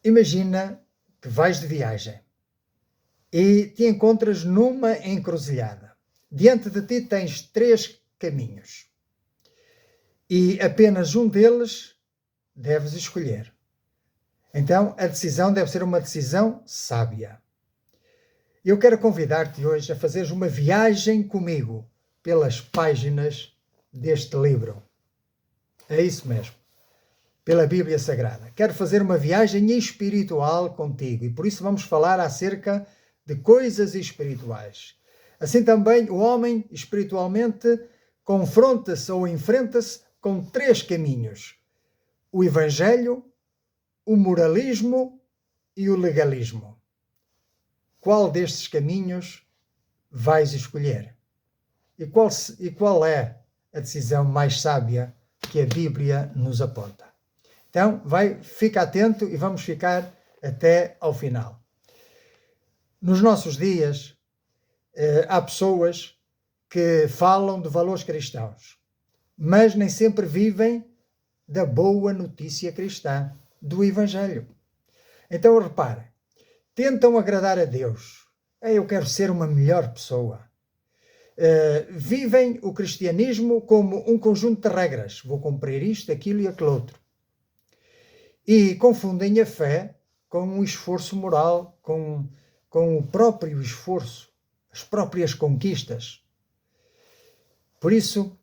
Imagina que vais de viagem e te encontras numa encruzilhada. Diante de ti tens 3 caminhos e apenas um deles deves escolher. Então, a decisão deve ser uma decisão sábia. Eu quero convidar-te hoje a fazeres uma viagem comigo pelas páginas deste livro. É isso mesmo, pela Bíblia Sagrada. Quero fazer uma viagem espiritual contigo e por isso vamos falar acerca de coisas espirituais. Assim também o homem espiritualmente confronta-se ou enfrenta-se com 3 caminhos: o Evangelho, o moralismo e o legalismo. Qual destes caminhos vais escolher? E qual é a decisão mais sábia que a Bíblia nos aponta? Então, fica atento e vamos ficar até ao final. Nos nossos dias, há pessoas que falam de valores cristãos, mas nem sempre vivem da boa notícia cristã, do Evangelho. Então, repare, tentam agradar a Deus. Eu quero ser uma melhor pessoa. Vivem o cristianismo como um conjunto de regras. Vou cumprir isto, aquilo e aquele outro. E confundem a fé com um esforço moral, com o próprio esforço, as próprias conquistas. Por isso,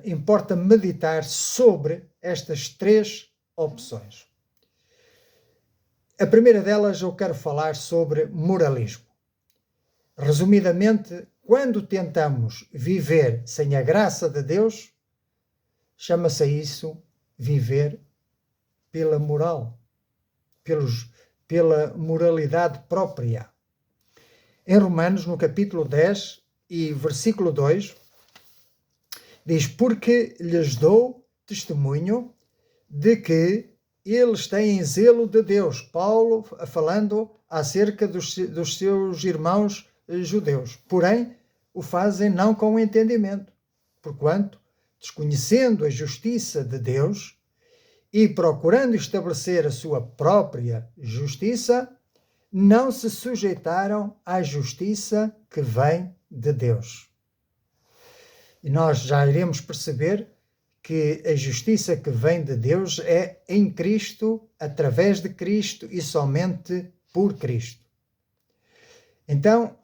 importa meditar sobre estas 3 opções. A primeira delas eu quero falar sobre moralismo. Resumidamente, quando tentamos viver sem a graça de Deus, chama-se isso viver pela moral, pela moralidade própria. Em Romanos, no capítulo 10 e versículo 2, diz: porque lhes dou testemunho de que eles têm zelo de Deus. Paulo falando acerca dos seus irmãos judeus. Porém, o fazem não com entendimento, porquanto, desconhecendo a justiça de Deus e procurando estabelecer a sua própria justiça, não se sujeitaram à justiça que vem de Deus. E nós já iremos perceber que a justiça que vem de Deus é em Cristo, através de Cristo e somente por Cristo. Então,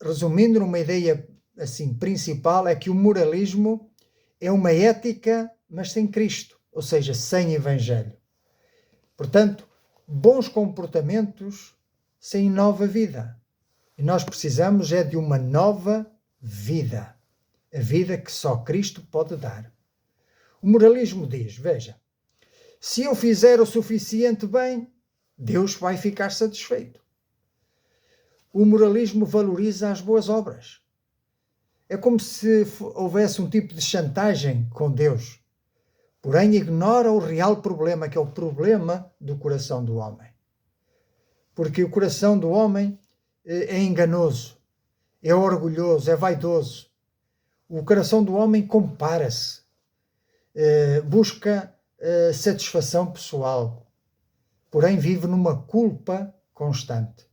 resumindo numa ideia assim principal, é que o moralismo é uma ética, mas sem Cristo, ou seja, sem Evangelho. Portanto, bons comportamentos sem nova vida. E nós precisamos de uma nova vida. A vida que só Cristo pode dar. O moralismo diz, veja, se eu fizer o suficiente bem, Deus vai ficar satisfeito. O moralismo valoriza as boas obras. É como se houvesse um tipo de chantagem com Deus, porém ignora o real problema, que é o problema do coração do homem. Porque o coração do homem é enganoso, é orgulhoso, é vaidoso. O coração do homem compara-se, busca satisfação pessoal, porém vive numa culpa constante.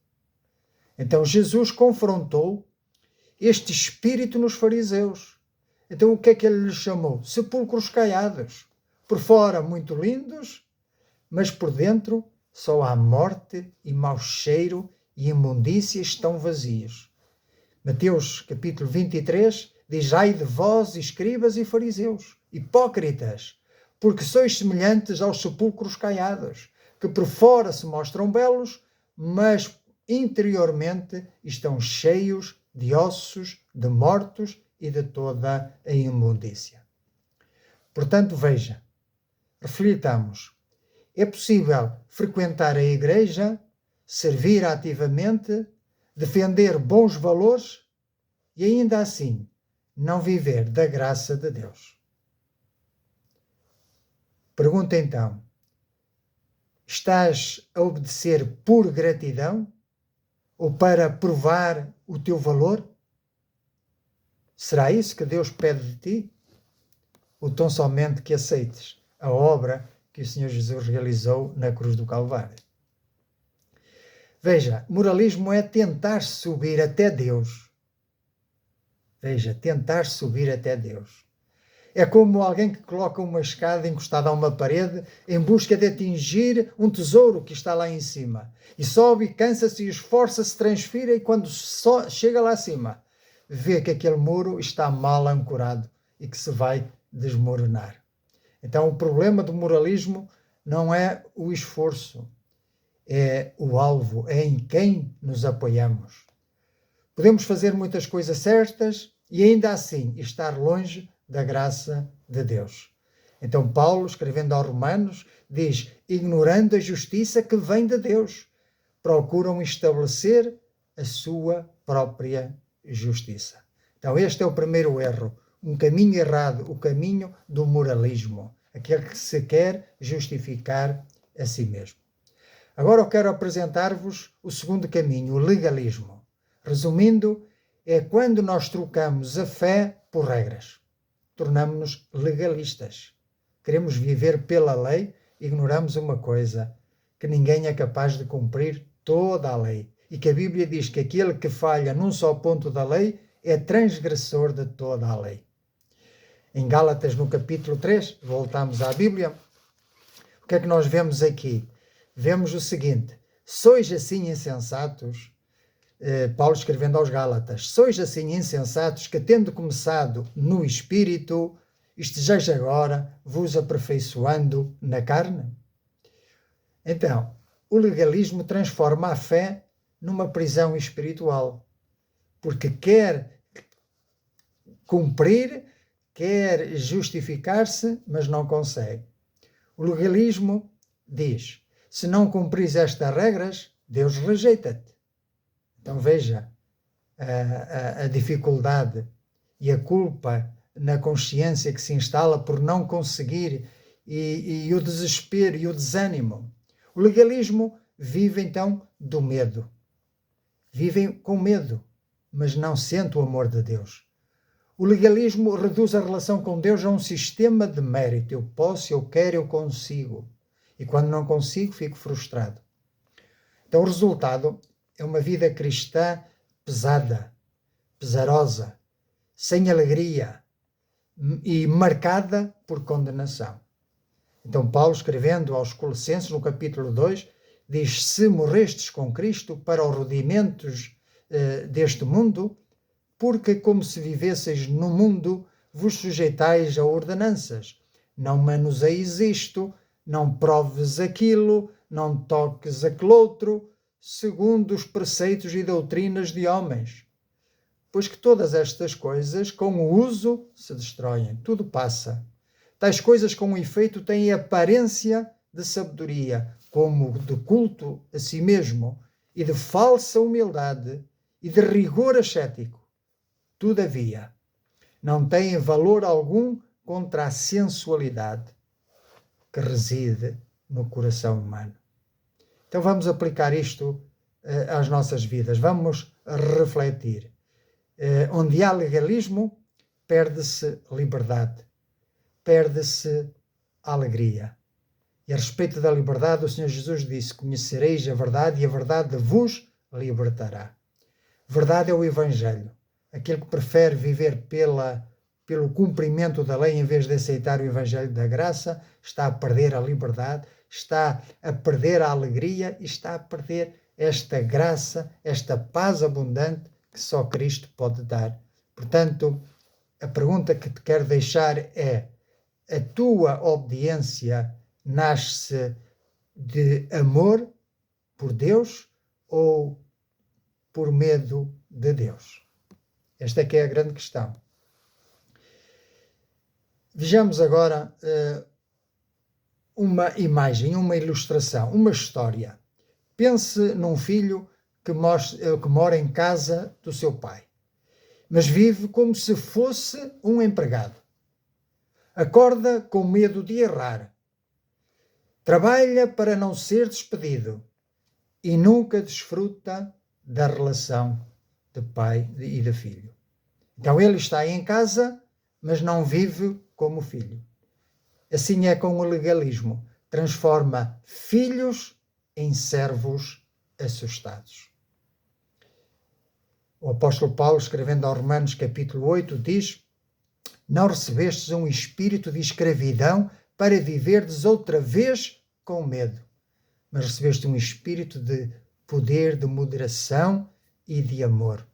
Então Jesus confrontou este espírito nos fariseus. Então o que é que ele lhes chamou? Sepulcros caiados. Por fora muito lindos, mas por dentro só há morte e mau cheiro e imundícia estão vazios. Mateus capítulo 23 diz: ai de vós, escribas e fariseus, hipócritas, porque sois semelhantes aos sepulcros caiados, que por fora se mostram belos, mas interiormente estão cheios de ossos, de mortos e de toda a imundícia. Portanto, veja, reflitamos. É possível frequentar a igreja, servir ativamente, defender bons valores e ainda assim não viver da graça de Deus. Pergunta então, estás a obedecer por gratidão ou para provar o teu valor? Será isso que Deus pede de ti? Ou tão somente que aceites a obra que o Senhor Jesus realizou na cruz do Calvário. Veja, moralismo é tentar subir até Deus. Veja, tentar subir até Deus. É como alguém que coloca uma escada encostada a uma parede em busca de atingir um tesouro que está lá em cima. E sobe, cansa-se e esforça-se, transpira, e quando só chega lá acima, vê que aquele muro está mal ancorado e que se vai desmoronar. Então o problema do moralismo não é o esforço, é o alvo, é em quem nos apoiamos. Podemos fazer muitas coisas certas e ainda assim estar longe da graça de Deus. Então Paulo, escrevendo aos Romanos, diz: ignorando a justiça que vem de Deus, procuram estabelecer a sua própria justiça. Então este é o primeiro erro, um caminho errado, o caminho do moralismo, aquele que se quer justificar a si mesmo. Agora eu quero apresentar-vos o segundo caminho, o legalismo. Resumindo, é quando nós trocamos a fé por regras. Tornamos-nos legalistas. Queremos viver pela lei, ignoramos uma coisa, que ninguém é capaz de cumprir toda a lei. E que a Bíblia diz que aquele que falha num só ponto da lei é transgressor de toda a lei. Em Gálatas, no capítulo 3, voltamos à Bíblia, o que é que nós vemos aqui? Vemos o seguinte: sois assim insensatos, Paulo escrevendo aos Gálatas, sois assim insensatos que, tendo começado no Espírito, estejais agora vos aperfeiçoando na carne? Então, o legalismo transforma a fé numa prisão espiritual, porque quer cumprir, quer justificar-se, mas não consegue. O legalismo diz: se não cumpris estas regras, Deus rejeita-te. Então veja a dificuldade e a culpa na consciência que se instala por não conseguir, e o desespero e o desânimo. O legalismo vive então do medo. Vivem com medo, mas não sente o amor de Deus. O legalismo reduz a relação com Deus a um sistema de mérito. Eu posso, eu quero, eu consigo. E quando não consigo, fico frustrado. Então o resultado é uma vida cristã pesada, pesarosa, sem alegria e marcada por condenação. Então Paulo, escrevendo aos Colossenses, no capítulo 2, diz: se morrestes com Cristo para os rudimentos deste mundo, porque como se vivesseis no mundo, vos sujeitais a ordenanças. Não manuseis isto, não proves aquilo, não toques aquele outro, segundo os preceitos e doutrinas de homens. Pois que todas estas coisas, com o uso, se destroem. Tudo passa. Tais coisas, com efeito, têm aparência de sabedoria, como de culto a si mesmo, e de falsa humildade, e de rigor ascético. Todavia, não têm valor algum contra a sensualidade que reside no coração humano. Então vamos aplicar isto às nossas vidas, vamos refletir. Onde há legalismo, perde-se liberdade, perde-se alegria. E a respeito da liberdade, o Senhor Jesus disse: conhecereis a verdade e a verdade vos libertará. Verdade é o Evangelho. Aquele que prefere viver pelo cumprimento da lei em vez de aceitar o Evangelho da graça está a perder a liberdade, está a perder a alegria e está a perder esta graça, esta paz abundante que só Cristo pode dar. Portanto, a pergunta que te quero deixar é: a tua obediência nasce de amor por Deus ou por medo de Deus? Esta é que é a grande questão. Vejamos agora uma imagem, uma ilustração, uma história. Pense num filho que mora em casa do seu pai, mas vive como se fosse um empregado. Acorda com medo de errar. Trabalha para não ser despedido e nunca desfruta da relação de pai e de filho. Então ele está em casa, mas não vive como filho. Assim é com o legalismo. transforma filhos em servos assustados. O apóstolo Paulo, escrevendo aos Romanos capítulo 8, diz: não recebestes um espírito de escravidão para viverdes outra vez com medo, mas recebeste um espírito de poder, de moderação e de amor.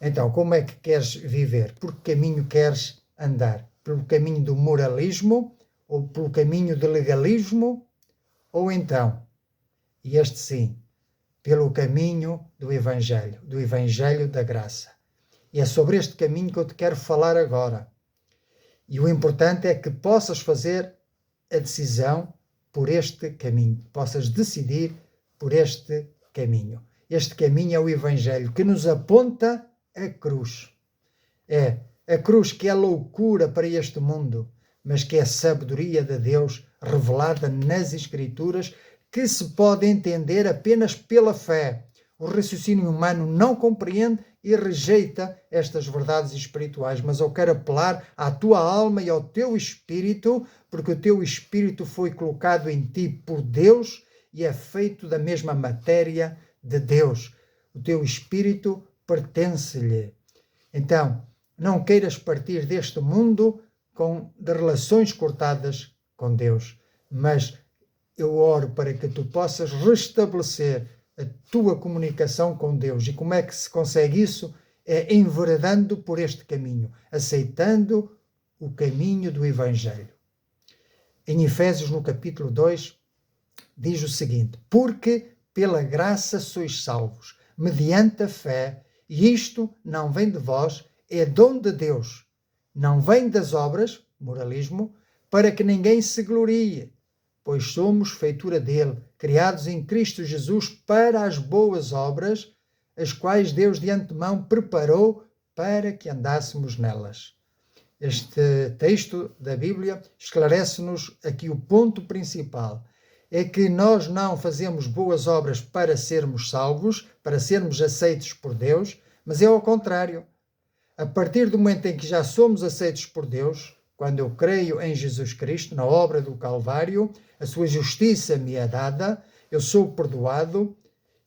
Então, como é que queres viver? Por que caminho queres andar? Pelo caminho do moralismo ou pelo caminho do legalismo? Ou então, e este sim, pelo caminho do Evangelho da graça. E é sobre este caminho que eu te quero falar agora. E o importante é que possas fazer a decisão por este caminho, possas decidir por este caminho. Este caminho é o Evangelho que nos aponta a cruz. É a cruz que é loucura para este mundo, mas que é sabedoria de Deus revelada nas Escrituras, que se pode entender apenas pela fé. O raciocínio humano não compreende e rejeita estas verdades espirituais, mas eu quero apelar à tua alma e ao teu espírito, porque o teu espírito foi colocado em ti por Deus e é feito da mesma matéria de Deus. O teu espírito pertence-lhe. Então, não queiras partir deste mundo de relações cortadas com Deus, mas eu oro para que tu possas restabelecer a tua comunicação com Deus. E como é que se consegue isso? É enveredando por este caminho, aceitando o caminho do Evangelho. Em Efésios, no capítulo 2, diz o seguinte: porque pela graça sois salvos, mediante a fé, e isto não vem de vós, é dom de Deus. Não vem das obras, moralismo, para que ninguém se glorie, pois somos feitura dele, criados em Cristo Jesus para as boas obras, as quais Deus de antemão preparou para que andássemos nelas. Este texto da Bíblia esclarece-nos aqui o ponto principal. É que nós não fazemos boas obras para sermos salvos, para sermos aceitos por Deus, mas é ao contrário. A partir do momento em que já somos aceitos por Deus, quando eu creio em Jesus Cristo, na obra do Calvário, a sua justiça me é dada, eu sou perdoado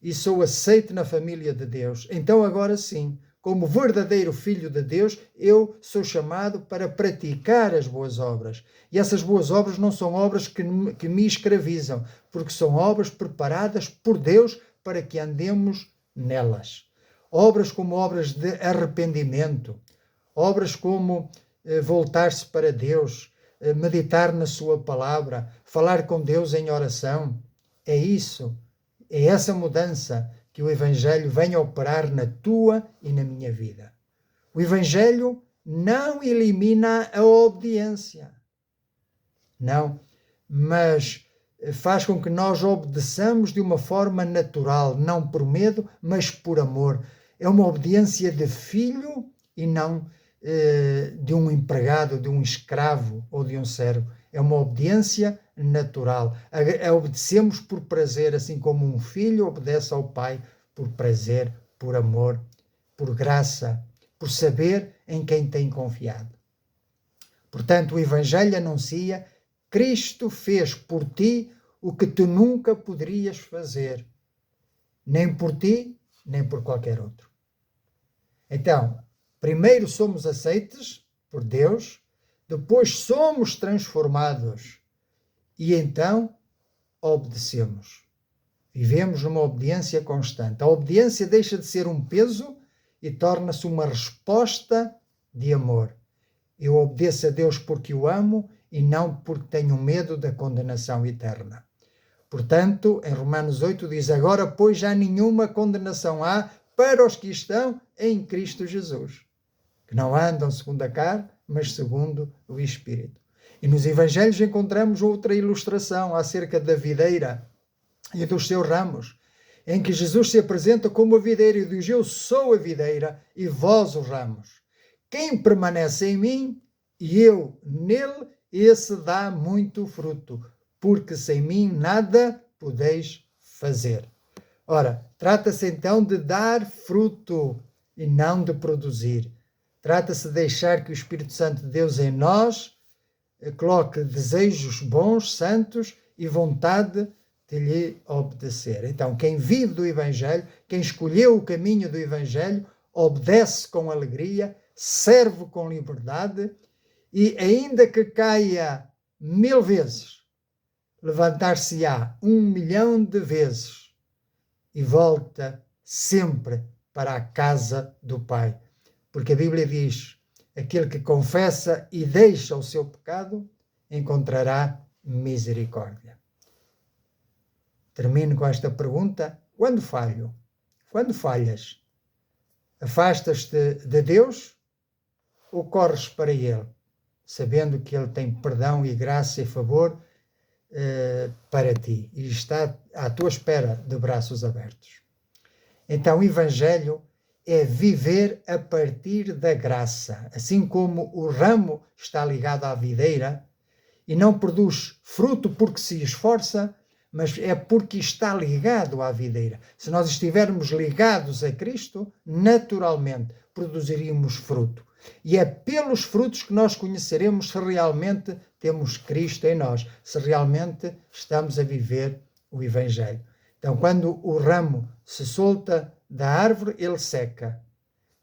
e sou aceito na família de Deus. Então agora sim, como verdadeiro filho de Deus, eu sou chamado para praticar as boas obras. E essas boas obras não são obras que me escravizam, porque são obras preparadas por Deus para que andemos nelas. Obras como obras de arrependimento, obras como voltar-se para Deus, meditar na sua palavra, falar com Deus em oração. É isso, é essa mudança que o Evangelho vem operar na tua e na minha vida. O Evangelho não elimina a obediência. Não, mas faz com que nós obedeçamos de uma forma natural, não por medo, mas por amor. É uma obediência de filho e não de um empregado, de um escravo ou de um servo. É uma obediência natural. Obedecemos por prazer, assim como um filho obedece ao pai por prazer, por amor, por graça, por saber em quem tem confiado. Portanto, o Evangelho anuncia: Cristo fez por ti o que tu nunca poderias fazer, nem por ti, nem por qualquer outro. Então, primeiro somos aceites por Deus, depois somos transformados e então obedecemos. Vivemos numa obediência constante. A obediência deixa de ser um peso e torna-se uma resposta de amor. Eu obedeço a Deus porque o amo e não porque tenho medo da condenação eterna. Portanto, em Romanos 8 diz: agora, pois, já nenhuma condenação há para os que estão em Cristo Jesus, que não andam segundo a carne, mas segundo o Espírito. E nos Evangelhos encontramos outra ilustração acerca da videira e dos seus ramos, em que Jesus se apresenta como a videira e diz: eu sou a videira e vós os ramos. Quem permanece em mim e eu nele, esse dá muito fruto, porque sem mim nada podeis fazer. Ora, trata-se então de dar fruto e não de produzir. Trata-se de deixar que o Espírito Santo de Deus em nós coloque desejos bons, santos e vontade de lhe obedecer. Então, quem vive do Evangelho, quem escolheu o caminho do Evangelho, obedece com alegria, serve com liberdade e, ainda que caia 1000 vezes, levantar-se-á 1.000.000 de vezes e volta sempre para a casa do Pai. Porque a Bíblia diz: aquele que confessa e deixa o seu pecado encontrará misericórdia. Termino com esta pergunta: quando falho? Quando falhas? Afastas-te de Deus ou corres para Ele, sabendo que Ele tem perdão e graça e favor para ti e está à tua espera de braços abertos? Então, o Evangelho é viver a partir da graça. Assim como o ramo está ligado à videira e não produz fruto porque se esforça, mas é porque está ligado à videira. Se nós estivermos ligados a Cristo, naturalmente produziríamos fruto. E é pelos frutos que nós conheceremos se realmente temos Cristo em nós, se realmente estamos a viver o Evangelho. Então, quando o ramo se solta da árvore, ele seca,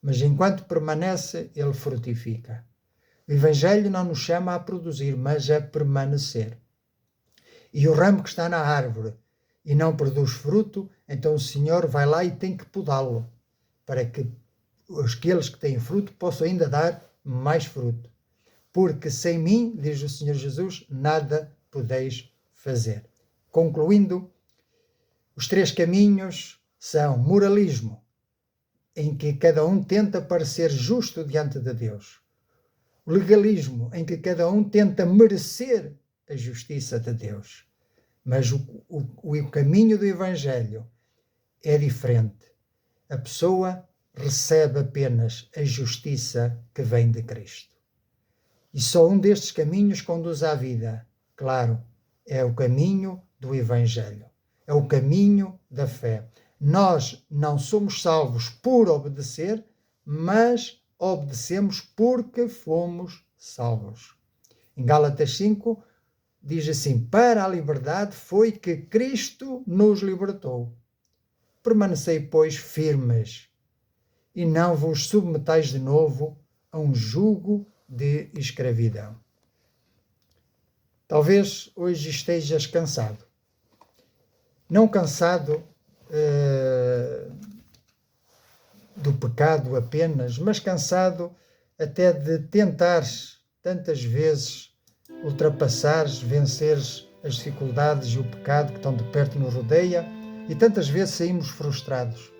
mas enquanto permanece, ele frutifica. O Evangelho não nos chama a produzir, mas a permanecer. E o ramo que está na árvore e não produz fruto, então o Senhor vai lá e tem que podá-lo, para que aqueles que têm fruto possam ainda dar mais fruto. Porque sem mim, diz o Senhor Jesus, nada podeis fazer. Concluindo, os 3 caminhos são moralismo, em que cada um tenta parecer justo diante de Deus. O legalismo, em que cada um tenta merecer a justiça de Deus. Mas o caminho do Evangelho é diferente. A pessoa recebe apenas a justiça que vem de Cristo. E só um destes caminhos conduz à vida. Claro, é o caminho do Evangelho. É o caminho da fé. Nós não somos salvos por obedecer, mas obedecemos porque fomos salvos. Em Gálatas 5, diz assim: para a liberdade foi que Cristo nos libertou. Permanecei, pois, firmes, e não vos submetais de novo a um jugo de escravidão. Talvez hoje estejas cansado. Não cansado do pecado apenas, mas cansado até de tentares tantas vezes ultrapassares, venceres as dificuldades e o pecado que tão de perto nos rodeia, e tantas vezes saímos frustrados.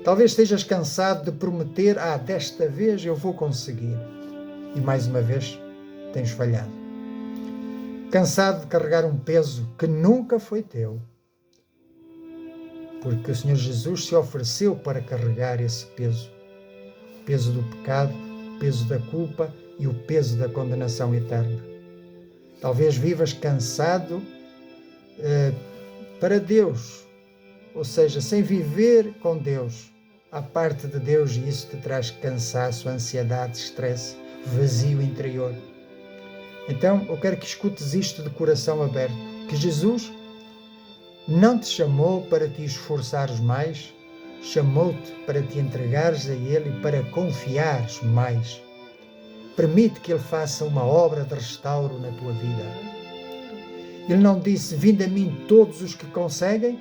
Talvez estejas cansado de prometer: desta vez eu vou conseguir, e mais uma vez tens falhado. Cansado de carregar um peso que nunca foi teu, porque o Senhor Jesus se ofereceu para carregar esse peso. O peso do pecado, o peso da culpa e o peso da condenação eterna. Talvez vivas cansado para Deus, ou seja, sem viver com Deus, à parte de Deus, e isso te traz cansaço, ansiedade, estresse, vazio interior. Então, eu quero que escutes isto de coração aberto, que Jesus não te chamou para te esforçares mais, chamou-te para te entregares a Ele e para confiares mais. Permite que Ele faça uma obra de restauro na tua vida. Ele não disse: vinde a mim todos os que conseguem,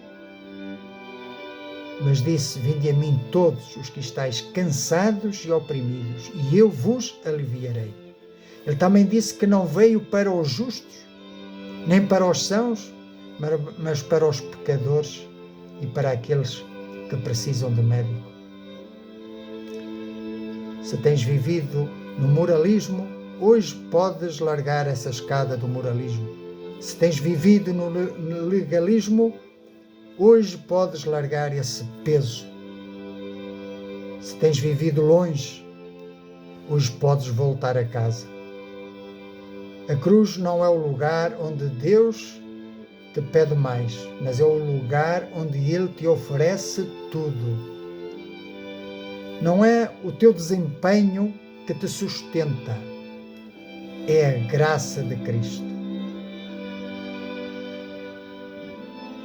mas disse: vinde a mim todos os que estáis cansados e oprimidos, e eu vos aliviarei. Ele também disse que não veio para os justos, nem para os sãos, mas para os pecadores e para aqueles que precisam de médico. Se tens vivido no moralismo, hoje podes largar essa escada do moralismo. Se tens vivido no legalismo, hoje podes largar esse peso. Se tens vivido longe, hoje podes voltar a casa. A cruz não é o lugar onde Deus te pede mais, mas é o lugar onde Ele te oferece tudo. Não é o teu desempenho que te sustenta, é a graça de Cristo.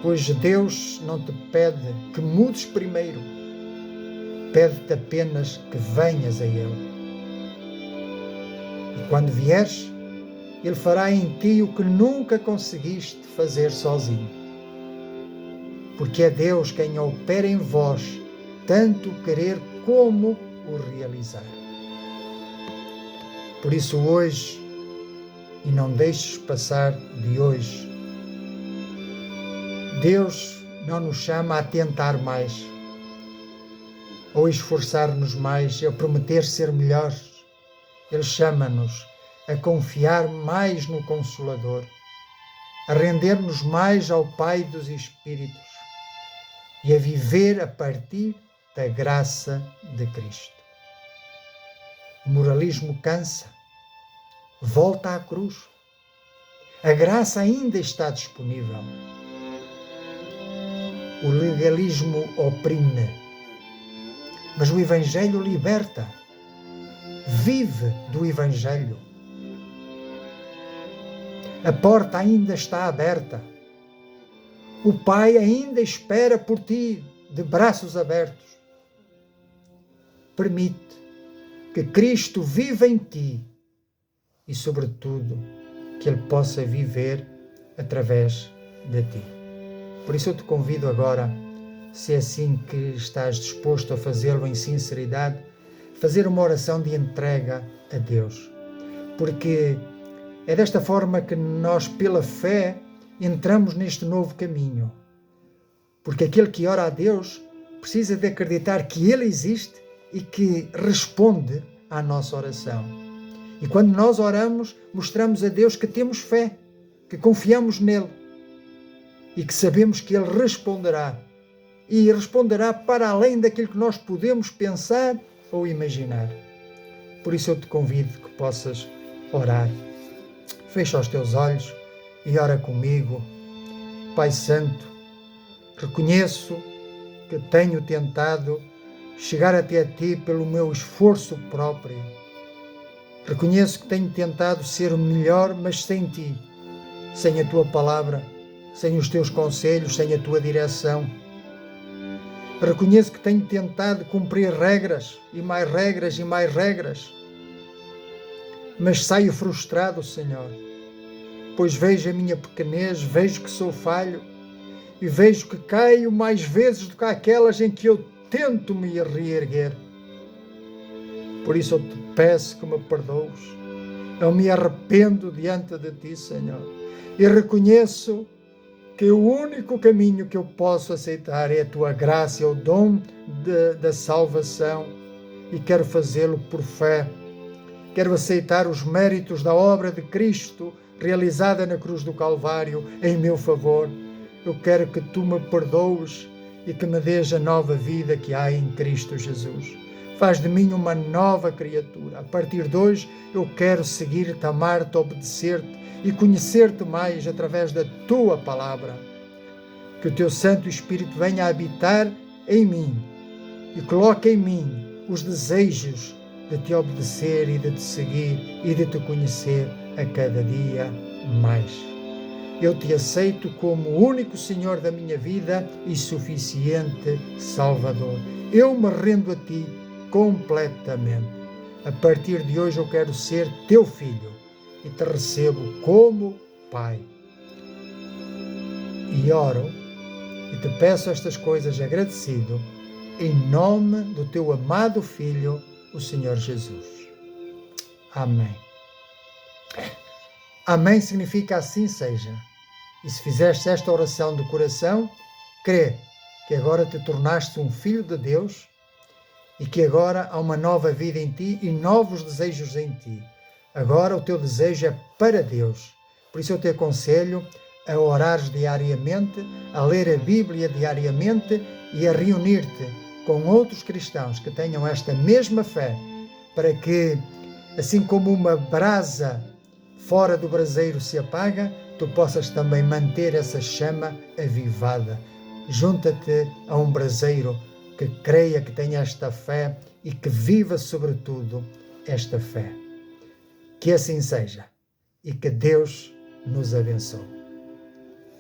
Pois Deus não te pede que mudes primeiro, pede-te apenas que venhas a Ele. E quando vieres, Ele fará em ti o que nunca conseguiste fazer sozinho. Porque é Deus quem opera em vós, tanto o querer como o realizar. Por isso hoje, e não deixes passar de hoje, Deus não nos chama a tentar mais, ou esforçar-nos mais, a prometer ser melhores. Ele chama-nos a confiar mais no Consolador, a render-nos mais ao Pai dos Espíritos e a viver a partir da graça de Cristo. O moralismo cansa, volta à cruz. A graça ainda está disponível. O legalismo oprime, mas o Evangelho liberta. Vive do Evangelho. A porta ainda está aberta. O Pai ainda espera por ti, de braços abertos. Permite que Cristo viva em ti e, sobretudo, que Ele possa viver através de ti. Por isso eu te convido agora, se é assim que estás disposto a fazê-lo em sinceridade, fazer uma oração de entrega a Deus. Porque é desta forma que nós, pela fé, entramos neste novo caminho. Porque aquele que ora a Deus precisa de acreditar que Ele existe e que responde à nossa oração. E quando nós oramos, mostramos a Deus que temos fé, que confiamos nele e que sabemos que Ele responderá. E responderá para além daquilo que nós podemos pensar ou imaginar. Por isso eu te convido que possas orar. Fecha os teus olhos e ora comigo. Pai Santo, reconheço que tenho tentado chegar até a Ti pelo meu esforço próprio. Reconheço que tenho tentado ser melhor, mas sem Ti, sem a Tua palavra, sem os Teus conselhos, sem a Tua direção. Reconheço que tenho tentado cumprir regras e mais regras e mais regras, mas saio frustrado, Senhor, pois vejo a minha pequenez, vejo que sou falho e vejo que caio mais vezes do que aquelas em que eu tento me reerguer. Por isso eu te peço que me perdoes. Eu me arrependo diante de Ti, Senhor, e reconheço que o único caminho que eu posso aceitar é a Tua graça, é o dom da salvação, e quero fazê-lo por fé. Quero aceitar os méritos da obra de Cristo realizada na cruz do Calvário em meu favor. Eu quero que Tu me perdoes e que me dês a nova vida que há em Cristo Jesus. Faz de mim uma nova criatura. A partir de hoje eu quero seguir-te, amar-te, obedecer-te e conhecer-te mais através da Tua palavra. Que o Teu Santo Espírito venha a habitar em mim e coloque em mim os desejos de Te obedecer e de Te seguir e de Te conhecer a cada dia mais. Eu Te aceito como o único Senhor da minha vida e suficiente Salvador. Eu me rendo a Ti completamente. A partir de hoje eu quero ser Teu filho e Te recebo como Pai. E oro e Te peço estas coisas agradecido em nome do Teu amado Filho, o Senhor Jesus. Amém. Amém significa assim seja. E se fizeste esta oração de coração, crê que agora te tornaste um filho de Deus e que agora há uma nova vida em ti e novos desejos em ti. Agora o teu desejo é para Deus. Por isso eu te aconselho a orares diariamente, a ler a Bíblia diariamente e a reunir-te com outros cristãos que tenham esta mesma fé, para que, assim como uma brasa fora do braseiro se apaga, tu possas também manter essa chama avivada. Junta-te a um braseiro que creia, que tenha esta fé e que viva sobretudo esta fé. Que assim seja. e que Deus nos abençoe.